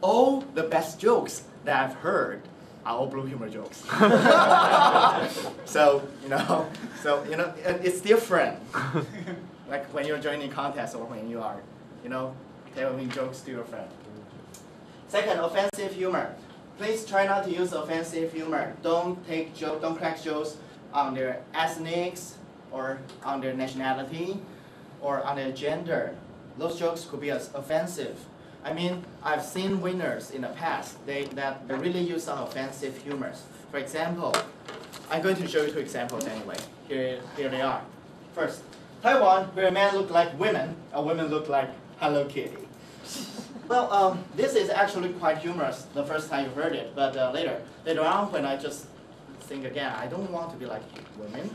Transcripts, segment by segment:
all the best jokes that I've heard are all blue humor jokes. so it's different. Like when you're joining contests or when you are, telling jokes to your friend. Second, offensive humor. Please try not to use offensive humor. Don't crack jokes on their ethnics or on their nationality or on their gender. Those jokes could be offensive. I mean, I've seen winners in the past that really use some offensive humors. For example, I'm going to show you two examples anyway. Here they are. First, Taiwan, where men look like women, and women look like Hello Kitty. Well, this is actually quite humorous the first time you heard it, but later on when I just think again, I don't want to be like women.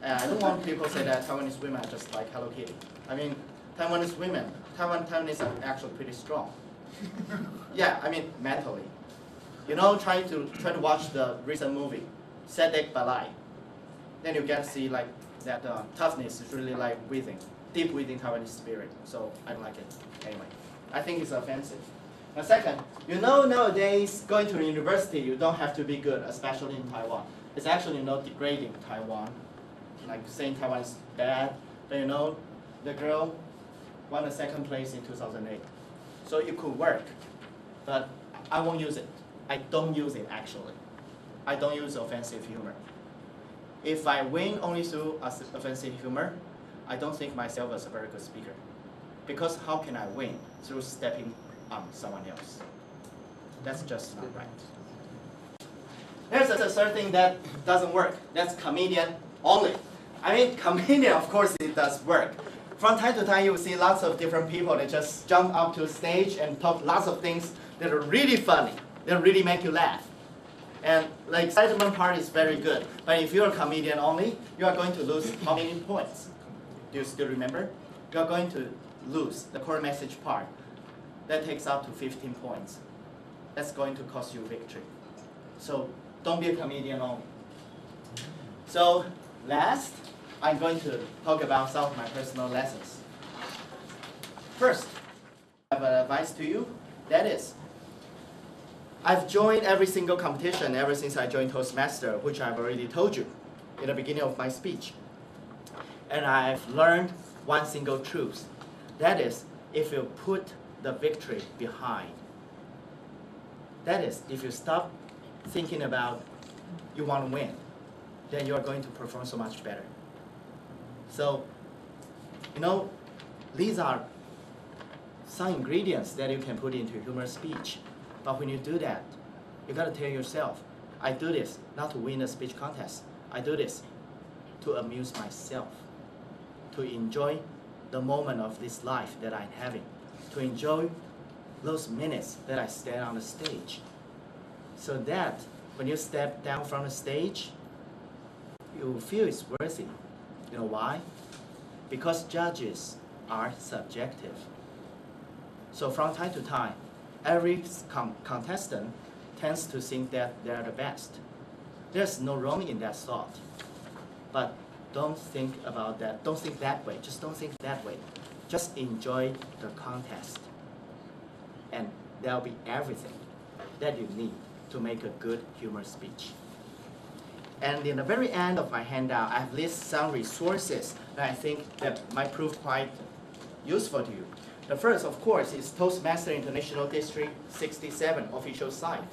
I don't want people to say that Taiwanese women are just like Hello Kitty. I mean, Taiwanese women, Taiwanese are actually pretty strong. Yeah, I mean mentally. Try to watch the recent movie, Sedek Balai. Then you get to see like that toughness is really like deep within Taiwanese spirit. So I like it anyway. I think it's offensive. Now second, nowadays going to university you don't have to be good, especially in Taiwan. It's actually degrading Taiwan, like saying Taiwan is bad. But the girl won the second place in 2008. So it could work, but I won't use it. I don't use it actually. I don't use offensive humor. If I win only through offensive humor, I don't think myself as a very good speaker. Because how can I win through stepping on someone else? That's just not right. There's a third thing that doesn't work. That's comedian only. I mean, comedian, of course, it does work. From time to time, you will see lots of different people that just jump up to a stage and talk lots of things that are really funny, that really make you laugh. And the excitement part is very good. But if you're a comedian only, you are going to lose how many points? Do you still remember? You are going to lose the core message part. That takes up to 15 points. That's going to cost you victory. So don't be a comedian only. So last, I'm going to talk about some of my personal lessons. First, I have an advice to you. That is, I've joined every single competition ever since I joined Toastmaster, which I've already told you in the beginning of my speech. And I've learned one single truth. That is, if you put the victory behind. That is, if you stop thinking about you want to win, then you are going to perform so much better. So, these are some ingredients that you can put into humorous speech. But when you do that, you got to tell yourself, I do this not to win a speech contest. I do this to amuse myself, to enjoy the moment of this life that I'm having, to enjoy those minutes that I stand on the stage. So that when you step down from the stage, you feel it's worth it. You know why? Because judges are subjective. So from time to time, every contestant tends to think that they're the best. There's no wrong in that thought. But don't think about that. Don't think that way. Just don't think that way. Just enjoy the contest. And there'll be everything that you need to make a good humor speech. And in the very end of my handout, I've listed some resources that I think that might prove quite useful to you. The first, of course, is Toastmaster International District 67 official site.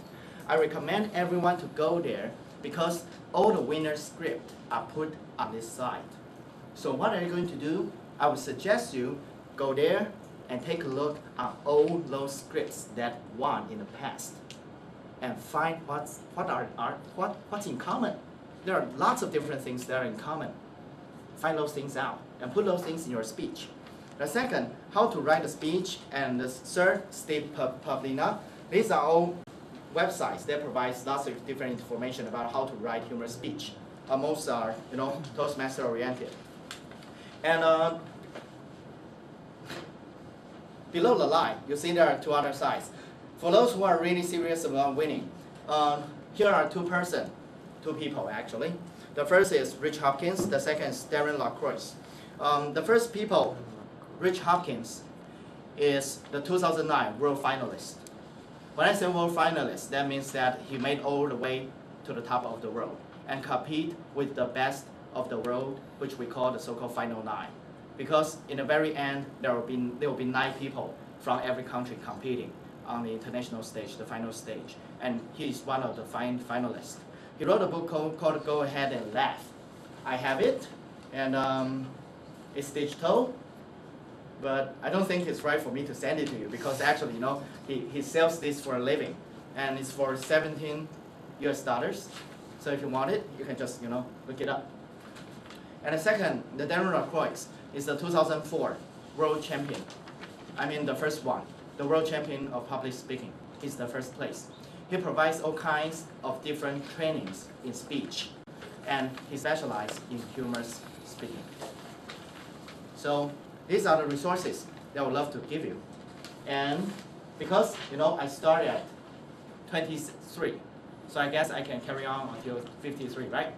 I recommend everyone to go there because all the winner's scripts are put on this site. So what are you going to do? I would suggest you go there and take a look at all those scripts that won in the past and find what's in common. There are lots of different things that are in common. Find those things out and put those things in your speech. The second, how to write a speech, and the third, Steve Pavlina. These are all websites that provide lots of different information about how to write humorous speech. Most are, Toastmaster oriented. And below the line, you see there are two other sites. For those who are really serious about winning, here are two people actually. The first is Rich Hopkins, the second is Darren LaCroix. The first people, Rich Hopkins, is the 2009 world finalist. When I say world finalist, that means that he made all the way to the top of the world and compete with the best of the world, which we call the so-called final 9. Because in the very end, there will be 9 people from every country competing on the international stage, the final stage. And he's one of the finalists. He wrote a book called Go Ahead and Laugh. I have it, and it's digital, but I don't think it's right for me to send it to you because actually, he sells this for a living, and it's for $17 US. So if you want it, you can just, look it up. And the second, the Daniel Lacroix is the 2004 world champion. I mean the first one, the world champion of public speaking. He's the first place. He provides all kinds of different trainings in speech, and he specializes in humorous speaking. So these are the resources that I would love to give you. And because, I started at 23, so I guess I can carry on until 53, right?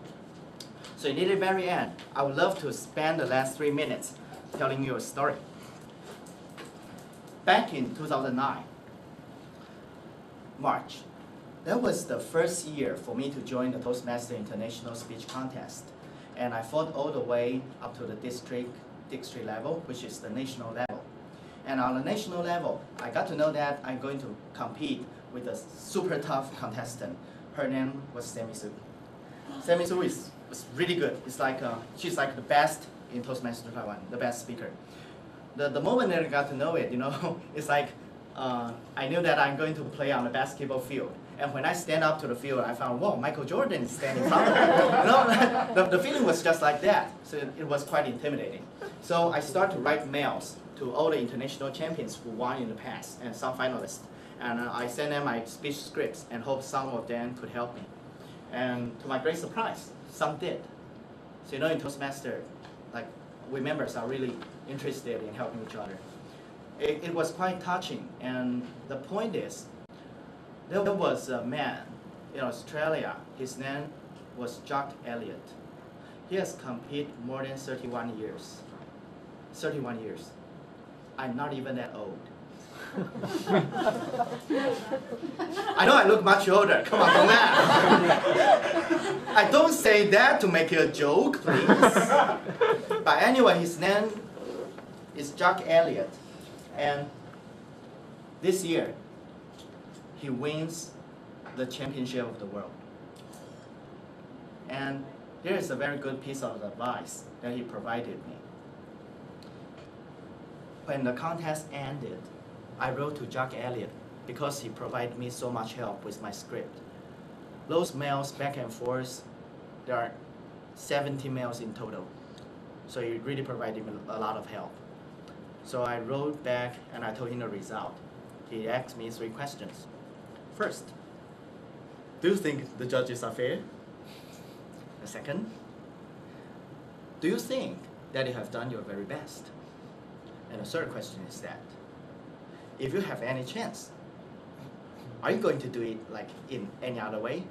So in the very end, I would love to spend the last 3 minutes telling you a story. Back in 2009, March, that was the first year for me to join the Toastmaster International Speech Contest. And I fought all the way up to the district level, which is the national level. And on the national level, I got to know that I'm going to compete with a super tough contestant. Her name was Sammy Su. Sammy Su was really good. It's like she's like the best in Toastmaster Taiwan, the best speaker. The moment that I got to know it, it's like I knew that I'm going to play on the basketball field. And when I stand up to the field, I found, whoa, Michael Jordan is standing in front of me. The feeling was just like that. So it was quite intimidating. So I started to write mails to all the international champions who won in the past and some finalists. And I sent them my speech scripts and hope some of them could help me. And to my great surprise, some did. So in Toastmaster, we members are really interested in helping each other. It was quite touching. And the point is, there was a man in Australia. His name was Jack Elliott. He has competed more than 31 years. 31 years. I'm not even that old. I know I look much older. Come on, don't laugh. I don't say that to make a joke, please. But anyway, his name is Jack Elliott. And this year, he wins the championship of the world. And here is a very good piece of advice that he provided me. When the contest ended, I wrote to Jack Elliott because he provided me so much help with my script. Those mails back and forth, there are 70 mails in total. So he really provided me a lot of help. So I wrote back and I told him the result. He asked me 3 questions. First, do you think the judges are fair? The second, do you think that you have done your very best? And the third question is that, if you have any chance, are you going to do it in any other way?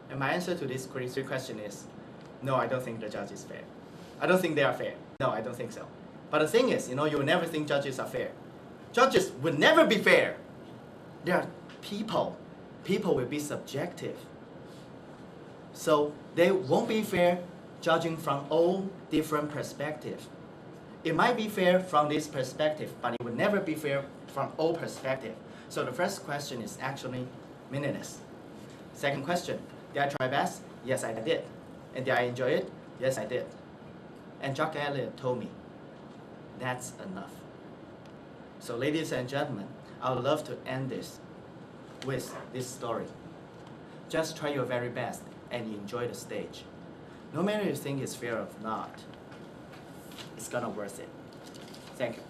And my answer to these 3 questions is, no, I don't think the judge is fair. I don't think they are fair. No, I don't think so. But the thing is, you will never think judges are fair. Judges would never be fair. They are people. People will be subjective. So they won't be fair judging from all different perspectives. It might be fair from this perspective, but it would never be fair from all perspectives. So the first question is actually meaningless. Second question, did I try best? Yes, I did. And did I enjoy it? Yes, I did. And Jack Elliott told me, that's enough. So ladies and gentlemen, I would love to end this with this story. Just try your very best and enjoy the stage. No matter you think it's fair or not, it's gonna worth it. Thank you.